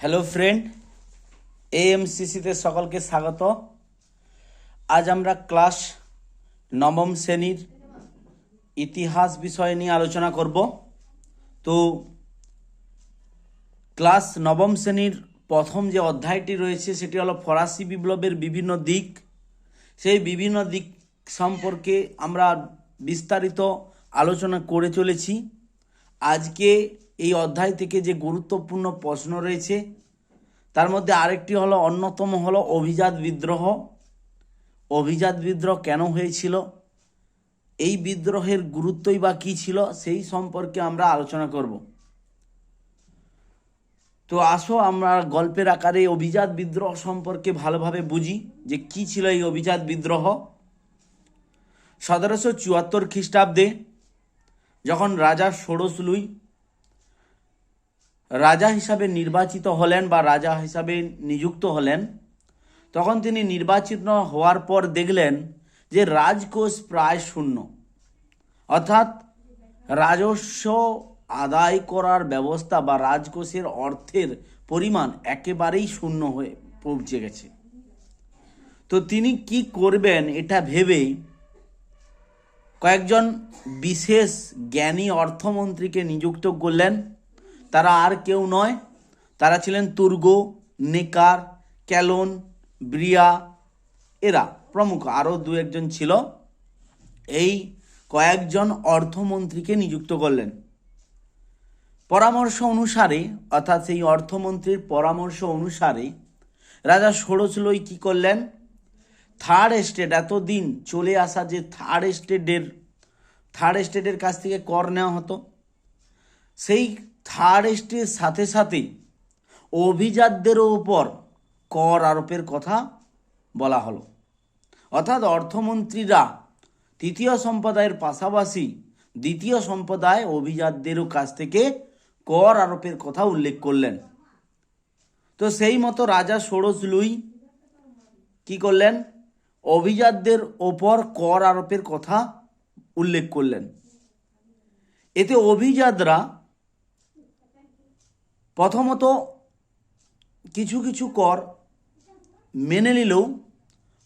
Hello friend, এএমসিসিতে সকলকে স্বাগত। আজ আমরা ক্লাস নবম শ্রেণীর ইতিহাস বিষয় নিয়ে আলোচনা করব। তো ক্লাস নবম শ্রেণীর প্রথম যে অধ্যায়টি রয়েছে সেটি হলো ফরাসি বিপ্লবের বিভিন্ন দিক। সেই বিভিন্ন দিক সম্পর্কে আমরা বিস্তারিত আলোচনা করে চলেছি। আজকে এই অধ্যায় থেকে যে গুরুত্বপূর্ণ প্রশ্ন রয়েছে তার মধ্যে আরেকটি হলো, অন্যতম হলো অভিজাত বিদ্রোহ। অভিজাত বিদ্রোহ কেন হয়েছিল, এই বিদ্রোহের গুরুত্বই বা কী ছিল, সেই সম্পর্কে আমরা আলোচনা করব। তো আসো আমরা গল্পের আকারে অভিজাত বিদ্রোহ সম্পর্কে ভালোভাবে বুঝি যে কী ছিল এই অভিজাত বিদ্রোহ। 1774 খ্রিস্টাব্দে যখন রাজা ষোড়শ লুই রাজা হিসাবে নির্বাচিত হলেন বা রাজা হিসাবে নিযুক্ত হলেন, তখন তিনি নির্বাচিত হওয়ার পর দেখলেন যে রাজকোষ প্রায় শূন্য, অর্থাৎ রাজস্ব আদায় করার ব্যবস্থা বা রাজকোষের অর্থের পরিমাণ একেবারেই শূন্য হয়ে পৌঁছে গেছে। তো তিনি কি করবেন এটা ভেবে কয়েকজন বিশেষ জ্ঞানী অর্থমন্ত্রীকে নিযুক্ত করলেন। তারা আর কেউ নয়, তারা ছিলেন তুর্গো, নেকার, ক্যালন, ব্রিয়া, এরা প্রমুখ, আরও দু একজন ছিল। এই কয়েকজন অর্থমন্ত্রীকে নিযুক্ত করলেন। পরামর্শ অনুসারে, অর্থাৎ সেই অর্থমন্ত্রীর পরামর্শ অনুসারে রাজা ষোড়শ লুই কী করলেন, থার্ড এস্টেট, এতদিন চলে আসা যে থার্ড এস্টেটের কাছ থেকে কর নেওয়া হতো, সেই থার্ড এস্টেটের সাথে সাথে অভিজাতদেরও উপর কর আরোপের কথা বলা হলো। অর্থাৎ অর্থমন্ত্রীরা তৃতীয় সম্প্রদায়ের পাশাপাশি দ্বিতীয় সম্প্রদায় অভিজাতদেরও কাছ থেকে কর আরোপের কথা উল্লেখ করলেন। তো সেই মতো রাজা ষোড়শ লুই কি করলেন, অভিজাতদের ওপর কর আরোপের কথা উল্লেখ করলেন। এতে অভিজাতরা প্রথমত কিছু কিছু কর মেনে নিলেও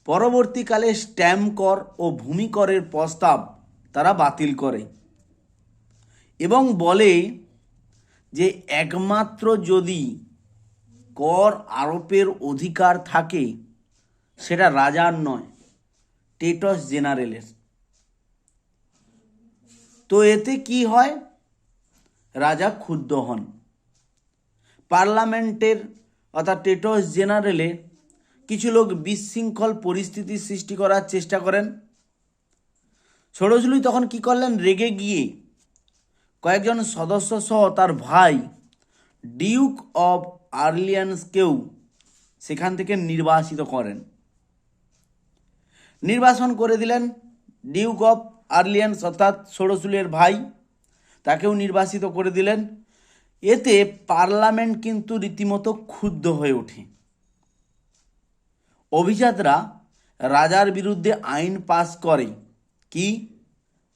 পরবর্তীকালে স্ট্যাম্প কর ও ভূমি করের প্রস্তাব তারা বাতিল করে এবং বলে যে একমাত্র যদি কর আরোপের অধিকার থাকে সেটা রাজার নয়, টেটস জেনারেলের। তো এতে কি হয়, রাজা ক্ষুব্ধ হন। পার্লামেন্টের অর্থাৎ টেটস জেনারেলে কিছু লোক বিশৃঙ্খল পরিস্থিতি সৃষ্টি করার চেষ্টা করেন। ষোড়শ লুই তখন কি করলেন, রেগে গিয়ে কয়েকজন সদস্য সহ তার ভাই ডিউক অব আর্লিয়ান্সকেও সেখান থেকে নির্বাসিত করেন। নির্বাসন করে দিলেন ডিউক অব আর্লিয়ান্স, অর্থাৎ ষোড়শ লুইয়ের ভাই, তাকেও নির্বাসিত করে দিলেন। এতে পার্লামেন্ট কিন্তু রীতিমতো ক্ষুব্ধ হয়ে ওঠে। অভিজাতরা রাজার বিরুদ্ধে আইন পাস করে।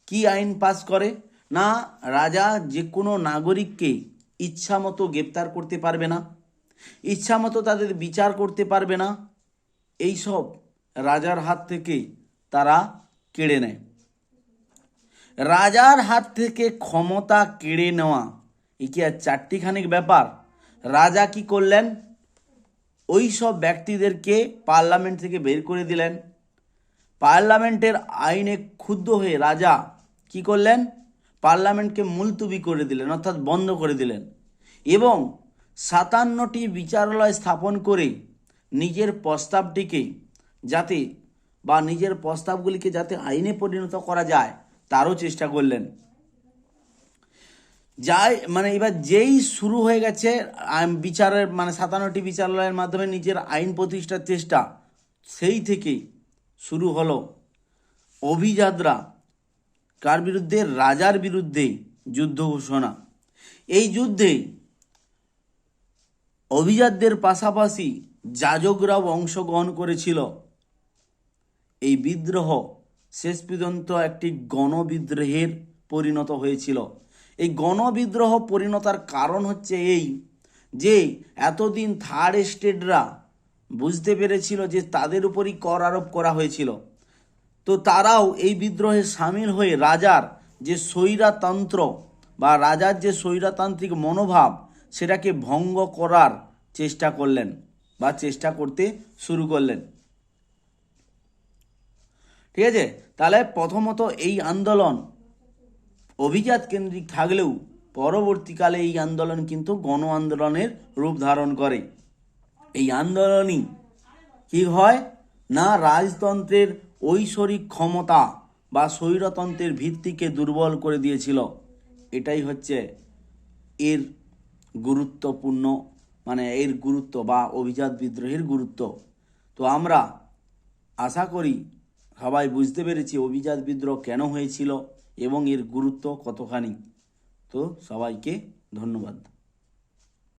কি আইন পাস করে না, রাজা যে কোনো নাগরিককে ইচ্ছামতো গ্রেপ্তার করতে পারবে না, ইচ্ছামতো তাদের বিচার করতে পারবে না, এইসব রাজার হাত থেকে তারা কেড়ে নেয়। রাজার হাত থেকে ক্ষমতা কেড়ে নেওয়া এ কি আর চারটিখানিক ব্যাপার? রাজা কি করলেন, ওই সব ব্যক্তিদেরকে পার্লামেন্ট থেকে বের করে দিলেন। পার্লামেন্টের আইনে ক্ষুব্ধ হয়ে রাজা কি করলেন, পার্লামেন্টকে মুলতুবি করে দিলেন, অর্থাৎ বন্ধ করে দিলেন, এবং 57টি বিচারালয় স্থাপন করে নিজের প্রস্তাবটিকে যাতে বা নিজের প্রস্তাবগুলিকে যাতে আইনে পরিণত করা যায় তারও চেষ্টা করলেন। এবার যেই শুরু হয়ে গেছে বিচারের 57টি বিচারালয়ের মাধ্যমে নিজের আইন প্রতিষ্ঠার চেষ্টা, সেই থেকেই শুরু হলো অভিজাতরা কার বিরুদ্ধে, রাজার বিরুদ্ধে যুদ্ধ ঘোষণা। এই যুদ্ধে অভিজাতদের পাশাপাশি যাজকরাও অংশগ্রহণ করেছিল। এই বিদ্রোহ শেষ পর্যন্ত একটি গণবিদ্রোহের পরিণত হয়েছিল। এই গণবিদ্রোহ পরিণতার কারণ হচ্ছে এই যে এতদিন থার্ড স্টেটরা বুঝতে পেরেছিল যে তাদের উপরই কর আরোপ করা হয়েছিল, তো তারাও এই বিদ্রোহে সামিল হয়ে রাজার যে স্বৈরতন্ত্র বা রাজার যে স্বৈরতান্ত্রিক মনোভাব সেটাকে ভঙ্গ করার চেষ্টা করলেন বা চেষ্টা করতে শুরু করলেন। ঠিক আছে, তাহলে প্রথমত এই আন্দোলন অভিজাত কেন্দ্রিক থাকলেও পরবর্তীকালে এই আন্দোলন কিন্তু গণ আন্দোলনের রূপ ধারণ করে। এই আন্দোলনই কি হয় না, রাজতন্ত্রের ঐশ্বরিক ক্ষমতা বা স্বৈরতন্ত্রের ভিত্তিকে দুর্বল করে দিয়েছিল। এটাই হচ্ছে এর গুরুত্বপূর্ণ, মানে এর গুরুত্ব বা অভিজাত বিদ্রোহের গুরুত্ব। তো আমরা আশা করি সবাই বুঝতে পেরেছি অভিজাত বিদ্রোহ কেন হয়েছিল এবং এর গুরুত্ব কতখানি। তো সবাইকে ধন্যবাদ।